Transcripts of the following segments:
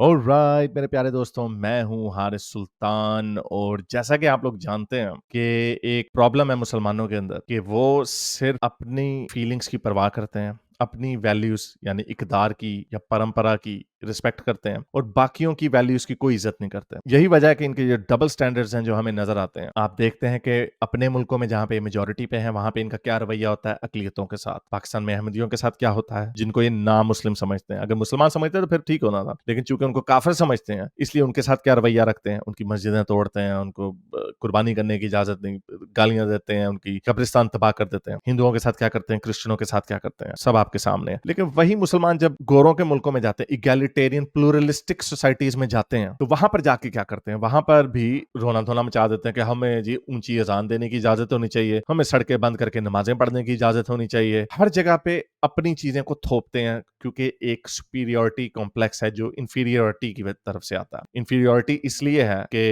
Alright मेरे प्यारे दोस्तों, मैं हूँ हारिस सुल्तान। और जैसा कि आप लोग जानते हैं कि एक प्रॉब्लम है मुसलमानों के अंदर कि वो सिर्फ अपनी फीलिंग्स की परवाह करते हैं, अपनी वैल्यूज यानी इकदार की या परंपरा की रिस्पेक्ट करते हैं और बाकियों की वैल्यूज की कोई इज्जत नहीं करते। यही वजह है कि इनके ये डबल स्टैंडर्ड्स हैं जो हमें नजर आते हैं। आप देखते हैं कि अपने मुल्कों में जहां पे मेजोरिटी पे है वहां पे इनका क्या रवैया होता है अकलियतों के साथ। पाकिस्तान में अहमदियों के साथ क्या होता है, जिनको ये ना मुस्लिम समझते हैं। अगर मुसलमान समझते हैं तो फिर ठीक होना था, लेकिन चूंकि उनको काफिर समझते हैं इसलिए उनके साथ क्या रवैया रखते हैं। उनकी मस्जिदें तोड़ते हैं, उनको कुर्बानी करने की इजाजत नहीं, गालियां देते हैं, उनकी कब्रिस्तान तबाह कर देते हैं। हिंदुओं के साथ क्या करते हैं, क्रिश्चियनों के साथ क्या करते हैं, सब आपके सामने है। लेकिन वही मुसलमान जब गोरों के मुल्कों में जाते हैं, इगैलिटेरियन प्लूरलिस्टिक सोसाइटीज में जाते हैं, तो वहां पर जाके क्या करते हैं, वहां पर भी रोना धोना मचा देते हैं कि हमें जी ऊंची अजान देने की इजाजत होनी चाहिए, हमें सड़कें बंद करके नमाजें पढ़ने की इजाजत होनी चाहिए। हर जगह पे अपनी चीजें को थोपते हैं क्योंकि एक सुपीरियोरिटी कॉम्प्लेक्स है जो इंफीरियोरिटी की तरफ से आता है। इंफीरियोरिटी इसलिए है कि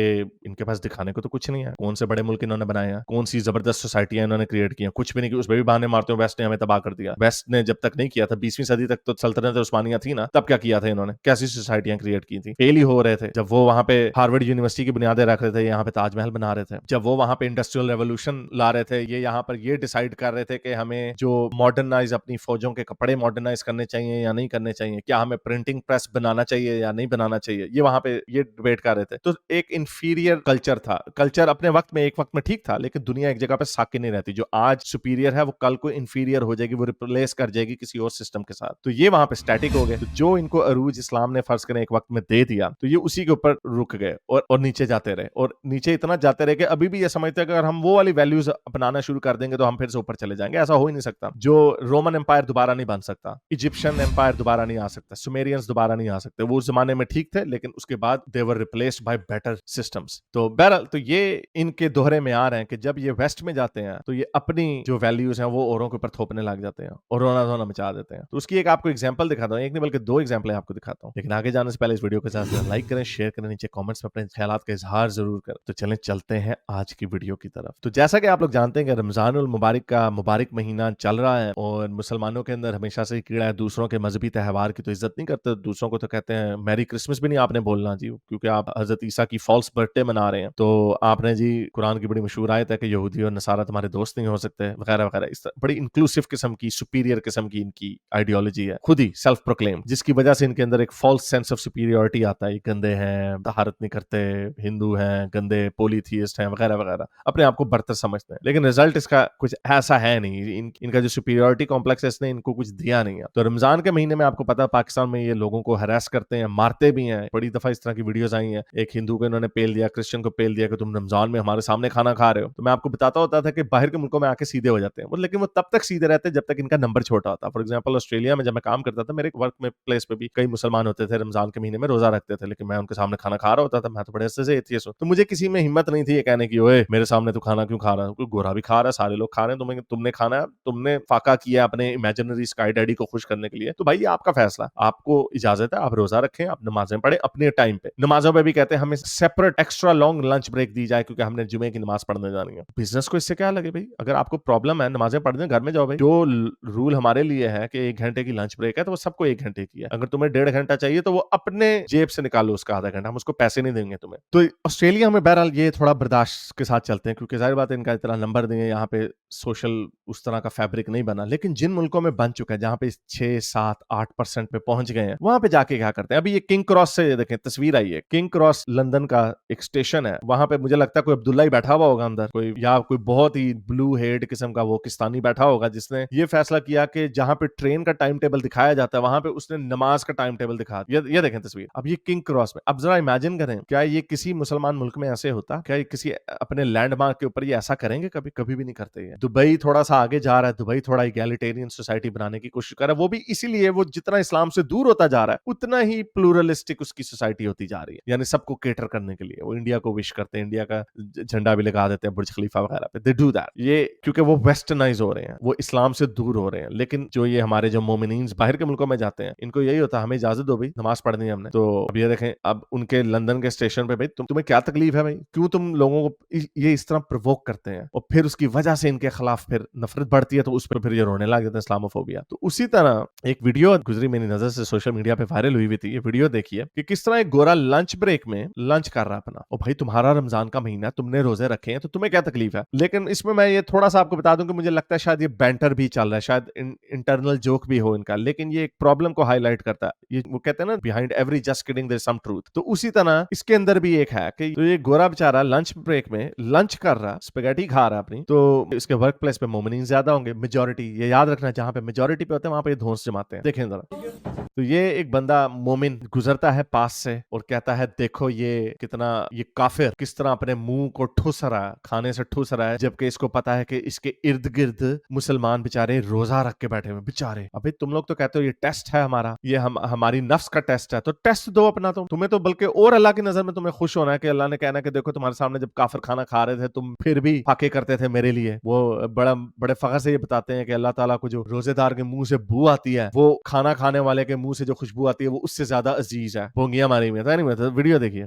इनके पास दिखाने को तो कुछ नहीं है। कौन से बड़े मुल्क इन्होंने बनाए हैं, कौन सी जबरदस्त सोसाइटियां इन्होंने क्रिएट की हैं, कुछ भी नहीं की। उसमें भी बहाने मारते हो वेस्ट ने हमें तबाह कर दिया। वेस्ट ने जब तक नहीं किया था, 20वीं सदी तक तो सल्तनत उस्मानिया थी ना, तब क्या किया था इन्होंने, कैसी सोसाइटियां क्रिएट की थी। फेल ही हो रहे थे। जब वो वहां पे हार्वर्ड यूनिवर्सिटी की बुनियादें रख रहे थे, यहाँ पे ताजमहल बना रहे थे। जब वो वहां पे इंडस्ट्रियल रेवोल्यूशन ला रहे थे, ये यहाँ पर ये डिसाइड कर रहे थे कि हमें जो मॉडर्नाइज अपनी फौजों के कपड़े मॉडर्नाइज करने चाहिए या नहीं करने चाहिए, क्या हमें प्रिंटिंग प्रेस बनाना चाहिए या नहीं बनाना चाहिए, ये वहां पे ये डिबेट कर रहे थे। तो एक इंफीरियर कल्चर था। कल्चर अपने वक्त में एक वक्त में ठीक था, लेकिन दुनिया एक जगह पे साकिन नहीं रहती। जो आज सुपीरियर है वो कल को इंफीरियर हो जाएगी, वो रिप्लेस कर जाएगी किसी और सिस्टम के साथ। तो ये वहां पे स्टैटिक हो गए। तो जो इनको अरूज इस्लाम ने फर्ज करें एक वक्त में दे दिया, तो ये उसी के ऊपर रुक गए और नीचे जाते रहे, और नीचे इतना जाते रहे कि अभी भी ये समझते हैं कि अगर हम वो वाली वैल्यूज अपनाना शुरू कर देंगे तो हम फिर से ऊपर चले जाएंगे। ऐसा हो ही नहीं सकता। जो रोमन एम्पायर दोबारा नहीं बन सकता, इजिप्शियन एम्पायर दोबारा नहीं आ सकता, सुमेरियंस दोबारा नहीं आ सकते। वो उस जमाने में ठीक थे, लेकिन उसके बाद दे वर रिप्लेस्ड बाय बेटर सिस्टम्स। तो बहरहाल तो ये इनके दोहरे में आ रहे हैं कि जब ये वेस्ट में जाते हैं तो ये अपनी जो वैल्यूज हैं वो औरों के ऊपर थोपने लग जाते हैं और रोना धोना मचा देते हैं। तो उसकी एक आपको एग्जांपल दिखाता हूं, एक नहीं बल्कि दो एग्जांपल आपको दिखाता हूं। लेकिन आगे जाने से पहले इस वीडियो को साथ लाइक करें, शेयर करें, नीचे कमेंट्स में अपने ख्यालात का इजहार जरूर करें। तो चलें चलते हैं आज की वीडियो की तरफ। तो जैसा कि आप लोग जानते हैं कि रमजानुल मुबारक का मुबारक महीना चल रहा है और मुसलमानों के अंदर हमेशा से ही कीड़ा है, दूसरों के मजहबी त्यौहार की तो इज्जत नहीं करते, दूसरों को तो कहते हैं मैरी क्रिसमस भी नहीं आपने बोलना जी, क्योंकि आप हजरत ईसा की फॉल्स बर्थडे मना रहे हैं। तो आपने जी कुरान की बड़ी मशहूर आयत है कि यहूदी और नसारा तुम्हारे दोस्त नहीं हो सकते वगैरह वगैरह। इस बड़ी इंक्लूसिव किस्म की, सुपीरियर किस्म की इनकी आइडियोलॉजी है, खुद ही सेल्फ प्रोक्लेम, जिसकी वजह से इनके अंदर एक फॉल्स सेंस ऑफ सुपीरियोरिटी आता है। गंदे हैं, तहारत नहीं करते, हिंदू हैं, गंदे पोलीथियस्ट हैं वगैरह वगैरह, अपने आप को बर्तर समझते हैं। लेकिन रिजल्ट इसका कुछ ऐसा है नहीं। इनका जो सुपीरियोरिटी कॉम्प्लेक्स है इसने इनको कुछ दिया नहीं है। तो रमजान के महीने में आपको पता है पाकिस्तान में ये लोगों को हरास करते हैं, मारते भी हैं। बड़ी दफा इस तरह की वीडियोस आई हैं। एक हिंदू को इन्होंने पेल दिया, क्रिश्चियन को पेल दिया कि तुम रमजान में हमारे सामने खाना खा रहे हो। तो मैं आपको बताता होता था कि बाहर के मुल्कों में आके सीधे हो जाते हैं, लेकिन वो तब तक सीधे रहते हैं जब तक इनका नंबर छोटा होता। फॉर एग्जाम्पल ऑस्ट्रेलिया में जब मैं काम करता था, मेरे वर्क में प्लेस पे भी कई मुसलमान होते थे, रमजान के महीने में रोजा रखते थे, लेकिन मैं उनके सामने खाना खा रहा होता था। मैं तो बड़े अच्छे से एथियस्ट हूं, तो मुझे किसी में हिम्मत नहीं थी ये कहने की ओए मेरे सामने तू खाना क्यों खा रहा है, कोई गोरा भी खा रहा है, सारे लोग खा रहे हैं, तुमने खाना है, तुमने फाका किया अपने इमेजिनरी स्काई डैडी को खुश करने के लिए, तो भाई ये आपका फैसला, आपको इजाजत है, आप रोजा रखें, आप नमाजें पढ़े अपने टाइम पे। नमाजों पे भी कहते हैं हमें separate extra long lunch break दी जाए क्योंकि हमने जुमे की नमाज पढ़ने जानी है। बिजनेस को इससे क्या लगे भाई, अगर आपको प्रॉब्लम है नमाजें पढ़ने घर में जाओ भाई। जो रूल हमारे लिए है कि 1 घंटे की लंच ब्रेक है तो वो सबको 1 घंटे की है। अगर तुम्हें 1.5 घंटा चाहिए तो वो अपने जेब से निकालो उसका आधा घंटा, हम उसको पैसे नहीं देंगे तुम्हें। तो ऑस्ट्रेलिया में बहरहाल ये थोड़ा बर्दाश्त के साथ चलते हैं क्योंकि जाहिर बात है इनका इतना नंबर नहीं है, यहाँ पे सोशल उस तरह का फैब्रिक नहीं बना। लेकिन जिन मुल्कों में बन चुका है, जहां पे 6, 7, 8% पे पहुंच गए हैं, वहां पे जाके क्या करते हैं। अभी ये किंग क्रॉस से देखें, तस्वीर आई है, किंग क्रॉस लंदन का एक स्टेशन है, वहां पे मुझे लगता है कोई अब्दुल्ला ही बैठा हुआ होगा अंदर, कोई या कोई बहुत ही ब्लू हेड किस्म का वो किस्तानी बैठा होगा जिसने ये फैसला किया कि जहां पे ट्रेन का टाइम टेबल दिखाया जाता है वहां पे उसने नमाज का टाइम टेबल दिखा दिया। ये देखें तस्वीर। अब ये किंग क्रॉस में, अब जरा इमेजिन करें, क्या ये किसी मुसलमान मुल्क में ऐसे होता, क्या ये किसी अपने लैंडमार्क के ऊपर ये ऐसा करेंगे? कभी कभी भी नहीं करते ये। दुबई थोड़ा सा आगे जा रहा है, दुबई थोड़ा इगैलिटेरियन सोसाइटी बनाने की कोशिश कर रहा है, वो भी इसीलिए, वो जितना इस्लाम से दूर होता जा रहा है उतना ही प्लूरलिस्टिक उसकी सोसाइटी होती जा रही है, यानी सबको केटर करने के लिए। वो इंडिया को विश करते हैं, इंडिया का झंडा भी लगा देते हैं बुर्ज खलीफा वगैरह पे, दे डू दैट, ये क्योंकि वो वेस्टर्नाइज हो रहे हैं, वो इस्लाम से दूर हो रहे हैं। लेकिन जो ये हमारे जो मोमिनीन्स बाहर के मुल्कों में जाते हैं, इनको यही होता है हमें इजाजत दो भाई, नमाज पढ़नी है हमने। तो अब ये देखें, अब उनके लंदन के स्टेशन पे भाई तुम्हें क्या तकलीफ है भाई, क्यों तुम लोगों को ये इस तरह प्रोवोक करते हैं, और फिर उसकी वजह से इनके खिलाफ फिर नफरत बढ़ती है, तो उस पर फिर ये रोने लग जाते हैं, इस्लामोफोबिया। तो उसी तरह एक वीडियो गुजरी मेरी नजर से, सोशल मीडिया पे वायरल हुई थी। ये वीडियो देखिए कि किस तरह एक गोरा लंच ब्रेक में लंच कर रहा है अपना। और भाई तुम्हारा रमजान का महीना, तुमने रोजे रखे हैं, तो तुम्हें क्या तकलीफ है? लेकिन इसमें मैं ये थोड़ा सा आपको बता दूं कि मुझे लगता है शायद ये बैंटर भी चल रहा है, शायद इंटरनल जोक भी हो इनका, लेकिन ये एक प्रॉब्लम को हाईलाइट करता है। ये वो कहते हैं ना, behind every just kidding there is some truth. तो उसी तरह इसके अंदर भी एक है कि तो ये गोरा बेचारा लंच ब्रेक में लंच कर रहा, स्पेगेटी खा रहा अपनी। तो इसके वर्क प्लेस पे मोमिनीन ज्यादा होंगे, मेजोरिटी, ये याद रखना, जहां पे मेजोरिटी पे होते हैं वहां पे ये धौंस जमाते हैं। देखें जरा, तो ये एक बंदा मोमिन गुजरता है पास से और कहता है देखो ये कितना, ये काफिर किस तरह अपने मुंह को ठुस रहा है, खाने से ठुस रहा है, जबकि इसको पता है कि इसके इर्द गिर्द मुसलमान बेचारे रोजा रख के बैठे हुए बेचारे। अबे तुम लोग तो कहते हो ये टेस्ट है हमारा, ये हमारी नफ्स का टेस्ट है, तो टेस्ट दो अपना। तुम्हें तो बल्कि और अल्लाह की नजर में तुम्हें खुश होना है कि अल्लाह ने कहना कि देखो तुम्हारे सामने जब काफिर खाना खा रहे थे तुम फिर भी फाके करते थे मेरे लिए। वो बड़े फख्र से ये बताते हैं कि अल्लाह ताला को जो रोजेदार के मुंह से बू आती है, वो खाना खाने वाले के मुंह से जो खुशबू आती है वो उससे ज्यादा अजीज है। बोंगिया मारी में तो वीडियो देखिए।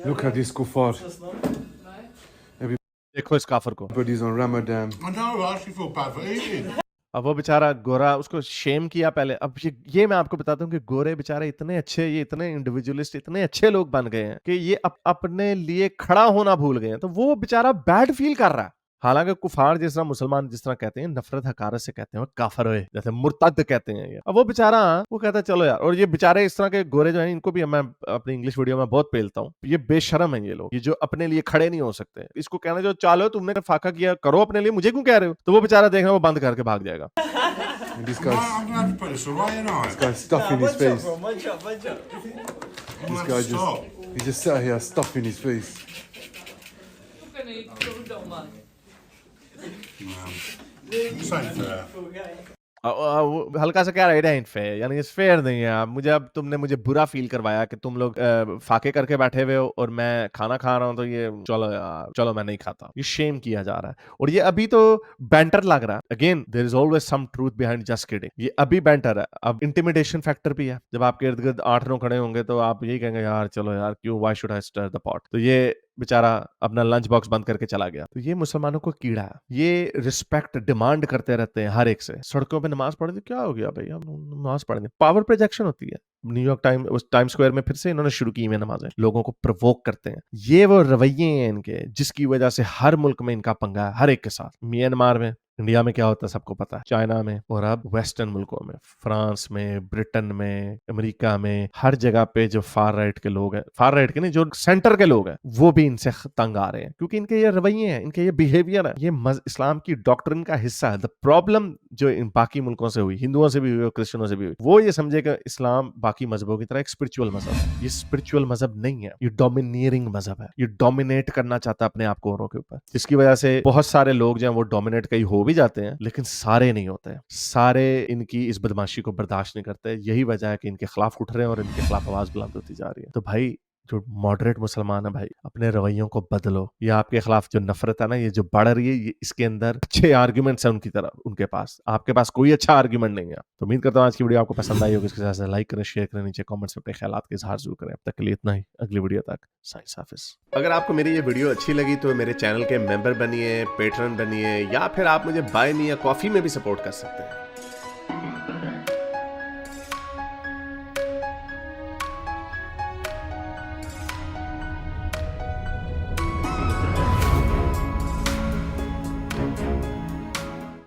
Look at this kuffar. देखो इस काफिर को। Everybody's on Ramadan. I know, I actually feel bad for eating. अब वो बेचारा गोरा, उसको शेम किया पहले। अब ये मैं आपको बताता हूँ कि गोरे बेचारे इतने अच्छे, ये इतने इंडिविजुअलिस्ट, इतने अच्छे लोग बन गए हैं कि ये अपने लिए खड़ा होना भूल गए हैं। तो वो बेचारा बैड फील कर रहा है। हालांकि कुफार जिस तरह, मुसलमान जिस तरह कहते हैं, नफरत हकारत से कहते हैं, काफर होए, जैसे मुर्तद कहते हैं ये। अब वो बेचारा, वो कहता है चलो यार। और ये बेचारे इस तरह के गोरे जो हैं, इनको भी मैं अपनी इंग्लिश वीडियो में बहुत पेलता हूँ। ये बेशरम है ये लोग, ये जो अपने लिए खड़े नहीं हो सकते। इसको कहना जो चलो तुमने फाका किया, करो अपने लिए, मुझे क्यों कह रहे हो? तो वो बेचारा देखना, वो बंद करके भाग जाएगा। And this No, guy's, I'm gonna have to put this away, you know. this guy's stuffing his face. I'm This gonna have guy to stop. he just sat here stuffing his face. This ain't fair. हल्का सा क्या, it ant fair, यानी it's fair नहीं है। आप मुझे, अब तुमने मुझे बुरा फील करवाया कि तुम लोग फाके करके बैठे हुए हो और मैं खाना खा रहा हूं, तो ये चलो यार, चलो मैं नहीं खाता। ये शेम किया जा रहा है। और ये अभी तो बैंटर लग रहा है। Again there is always some truth behind just kidding. ये अभी बैंटर है, अब इंटिमिडेशन फैक्टर भी है। जब आपके इर्द गिर्द 8-9 खड़े होंगे तो आप यही कहेंगे यार चलो यार, क्यों, why should I stir the pot. तो ये बेचारा अपना लंच बॉक्स बंद करके चला गया। तो ये मुसलमानों को कीड़ा है। ये रिस्पेक्ट डिमांड करते रहते हैं हर एक से। सड़कों पे नमाज पढ़ दी, क्या हो गया भाई, हम नमाज पढ़ेंगे। पावर प्रोजेक्शन होती है। न्यूयॉर्क टाइम स्क्वायर में फिर से इन्होंने शुरू की हुई नमाजें, लोगों को प्रवोक करते हैं। ये वो रवैये हैं इनके, जिसकी वजह से हर मुल्क में इनका पंगा है, हर एक के साथ। म्यांमार में, इंडिया में क्या होता है सबको पता है, चाइना में, और अब वेस्टर्न मुल्कों में, फ्रांस में, ब्रिटेन में, अमेरिका में, हर जगह पे जो फार राइट के लोग हैं, फार राइट के नहीं, जो सेंटर के लोग हैं, वो भी इनसे तंग आ रहे हैं, क्योंकि इनके ये रवैये हैं, इनके ये बिहेवियर है, ये इस्लाम की डॉक्ट्रिन का हिस्सा है। द प्रॉब्लम जो इन बाकी मुल्कों से हुई, हिंदुओं से भी हुई और क्रिश्चियनों से भी हुई, वो ये समझे कि इस्लाम बाकी मजहबों की तरह एक स्पिरिचुअल मजहब है। ये स्पिरिचुअल मजहब नहीं है, ये डोमिनियरिंग मजहब है। ये डोमिनेट करना चाहता है अपने आप को औरों के ऊपर, जिसकी वजह से बहुत सारे लोग जो हैं वो डोमिनेट कई हो भी जाते हैं, लेकिन सारे नहीं होते। सारे इनकी इस बदमाशी को बर्दाश्त नहीं करते। यही वजह है कि इनके खिलाफ उठ रहे हैं और इनके खिलाफ आवाज बुलंद होती जा रही है। तो भाई जो मॉडरेट मुसलमान है भाई, अपने रवैयों को बदलो। ये आपके खिलाफ जो नफरत है ना, ये जो बढ़ रही है, ये इसके अंदर अच्छे आर्ग्यूमेंट्स हैं उनकी तरफ, उनके पास। आपके पास कोई अच्छा आर्ग्यूमेंट नहीं है। तो उम्मीद करता हूँ आज की वीडियो आपको पसंद आई होगी। इसके साथ लाइक करें, शेयर करें, नीचे कमेंट्स में अपने ख्यालात के इजहार जरूर करें। अब तक के लिए इतना ही, अगली वीडियो तक साइंस हाफिज। अगर आपको मेरी ये वीडियो अच्छी लगी तो मेरे चैनल के मेंबर बनिए, पेट्रन बनिए, या फिर आप मुझे बाय मी या कॉफी में भी सपोर्ट कर सकते हैं।